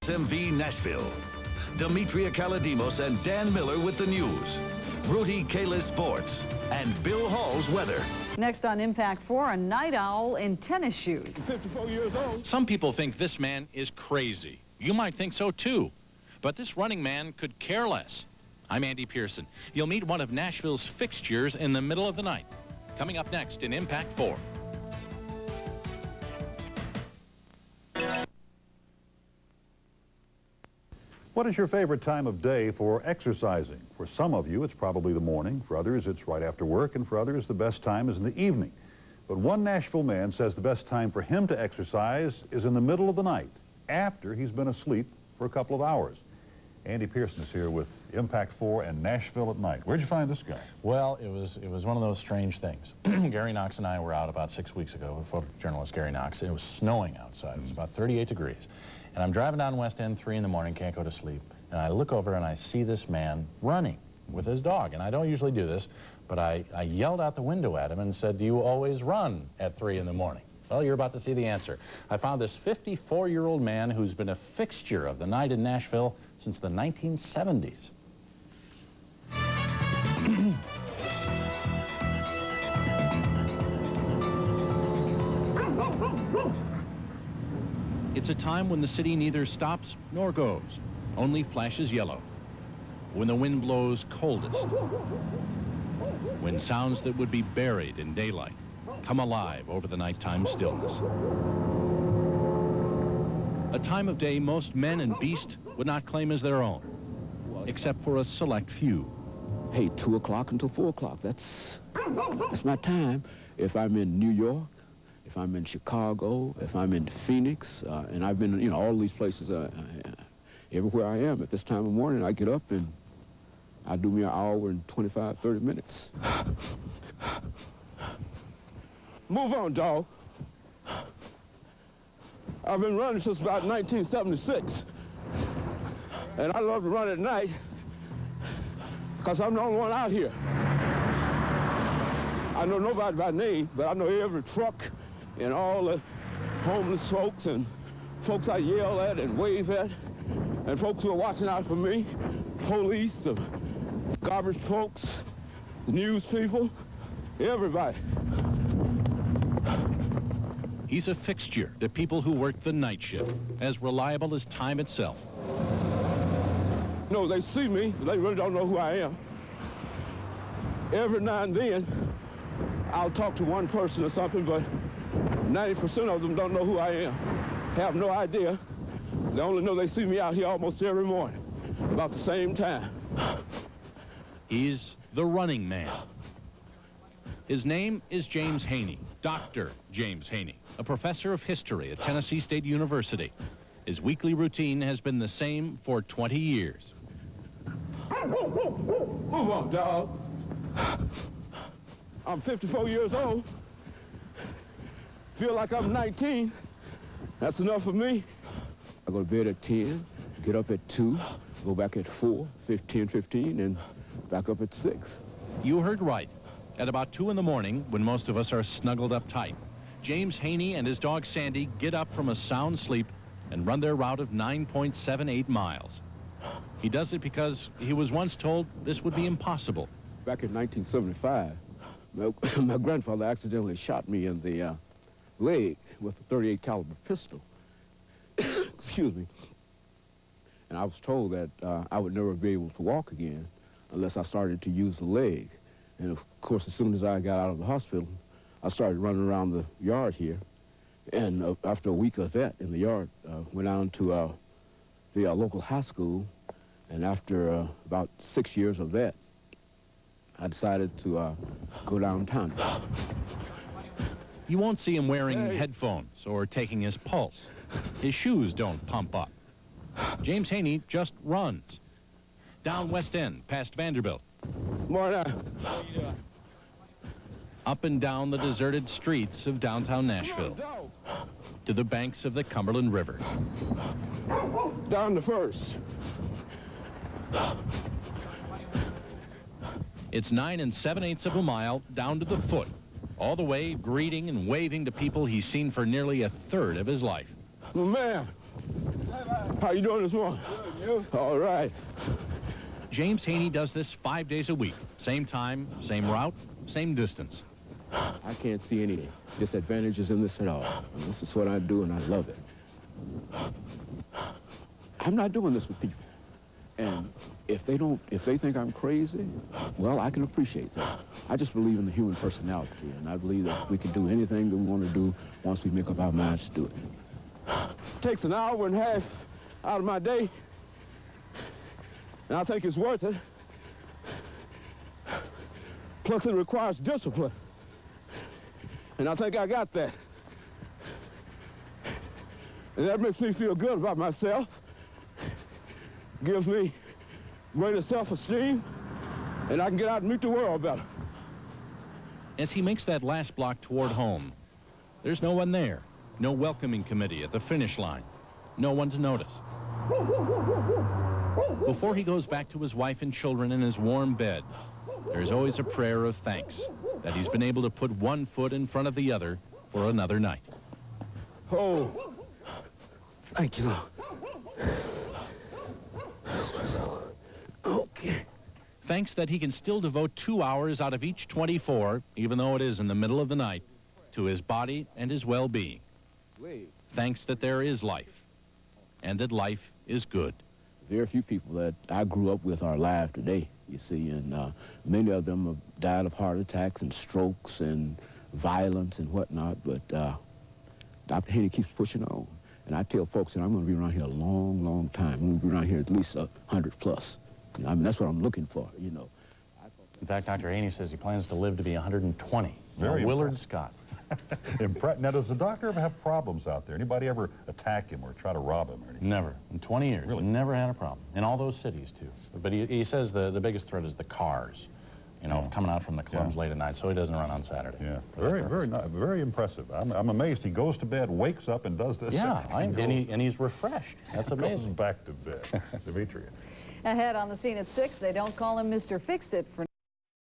SMV Nashville. Demetria Kaladimos and Dan Miller with the news. Rudy Kalis sports. And Bill Hall's weather. Next on Impact 4, a night owl in tennis shoes. 54 years old. Some people think this man is crazy. You might think so too. But this running man could care less. I'm Andy Pearson. You'll meet one of Nashville's fixtures in the middle of the night. Coming up next in Impact 4. What is your favorite time of day for exercising? For some of you, it's probably the morning. For others, it's right after work. And for others, the best time is in the evening. But one Nashville man says the best time for him to exercise is in the middle of the night, after he's been asleep for a couple of hours. Andy Pearson is here with Impact 4 and Nashville at Night. Where'd you find this guy? Well, it was one of those strange things. Gary Knox and I were out about 6 weeks ago with photojournalist Gary Knox. It was snowing outside. It was about 38 degrees. And I'm driving down West End 3 in the morning, can't go to sleep. And I look over and I see this man running with his dog. And I don't usually do this, but I yelled out the window at him and said, "Do you always run at 3 in the morning?" Well, you're about to see the answer. I found this 54-year-old man who's been a fixture of the night in Nashville since the 1970s. It's a time when the city neither stops nor goes, only flashes yellow. When the wind blows coldest. When sounds that would be buried in daylight come alive over the nighttime stillness. A time of day most men and beast would not claim as their own, except for a select few. Hey, 2 o'clock until 4 o'clock, that's my time. If I'm in New York, if I'm in Chicago, if I'm in Phoenix, and I've been, you know, all these places, everywhere I am at this time of morning, I get up and I do me an hour and 25, 30 minutes. Move on, dog. I've been running since about 1976. And I love to run at night because I'm the only one out here. I know nobody by name, but I know every truck and all the homeless folks and folks I yell at and wave at and folks who are watching out for me, police, the garbage folks, the news people, everybody. He's a fixture to people who work the night shift, as reliable as time itself. No, they see me, but they really don't know who I am. Every now and then, I'll talk to one person or something, but 90% of them don't know who I am, have no idea. They only know they see me out here almost every morning, about the same time. He's the running man. His name is James Haney, Dr. James Haney, a professor of history at Tennessee State University. His weekly routine has been the same for 20 years. Move on, dog. I'm 54 years old. Feel like I'm 19. That's enough for me. I go to bed at 10, get up at 2, go back at 4, 15, and back up at 6. You heard right. At about 2 in the morning, when most of us are snuggled up tight, James Haney and his dog Sandy get up from a sound sleep and run their route of 9.78 miles. He does it because he was once told this would be impossible. Back in 1975, my grandfather accidentally shot me in the leg with a .38 caliber pistol. Excuse me. And I was told that I would never be able to walk again unless I started to use the leg. And of course, as soon as I got out of the hospital, I started running around the yard here. And after a week of that in the yard, went down to the local high school. And after about 6 years of that, I decided to go downtown. You won't see him wearing headphones or taking his pulse. His shoes don't pump up. James Haney just runs. Down West End, past Vanderbilt. Morning. How you doing? Up and down the deserted streets of downtown Nashville. To the banks of the Cumberland River. Down to First. It's 9 7/8 of a mile down to the foot, all the way greeting and waving to people he's seen for nearly a third of his life. Man. How you doing this morning? Good, you? All right. James Haney does this 5 days a week. Same time, same route, same distance. I can't see any disadvantages in this at all. And this is what I do, and I love it. I'm not doing this with people. And if they think I'm crazy, well, I can appreciate that. I just believe in the human personality, and I believe that we can do anything that we want to do once we make up our minds to do it. It takes an hour and a half out of my day, and I think it's worth it. Plus, it requires discipline, and I think I got that. And that makes me feel good about myself, gives me greater self-esteem, and I can get out and meet the world better. As he makes that last block toward home, there's no one there. No welcoming committee at the finish line. No one to notice. Before he goes back to his wife and children in his warm bed, there's always a prayer of thanks that he's been able to put one foot in front of the other for another night. Oh, thank you, Lord. Okay. Thanks that he can still devote 2 hours out of each 24, even though it is in the middle of the night, to his body and his well-being. Thanks that there is life, and that life is good. Very few people that I grew up with are alive today, you see, and many of them have died of heart attacks and strokes and violence and whatnot, but Dr. Haney keeps pushing on. And I tell folks that I'm going to be around here a long, long time. I'm going to be around here at least 100 plus. You know, I mean, that's what I'm looking for, you know. In fact, Dr. Haney says he plans to live to be 120. Very Willard Scott. Now, does the doctor ever have problems out there? Anybody ever attack him or try to rob him or anything? Never. In 20 years. Really? Never had a problem. In all those cities, too. But he says the biggest threat is the cars, you know, coming out from the clubs late at night, so he doesn't run on Saturday. Yeah, very impressive. I'm amazed. He goes to bed, wakes up, and does this. Yeah, and he's refreshed. That's amazing. Goes back to bed. Demetria. Ahead on the scene at 6, they don't call him Mr. Fix-It for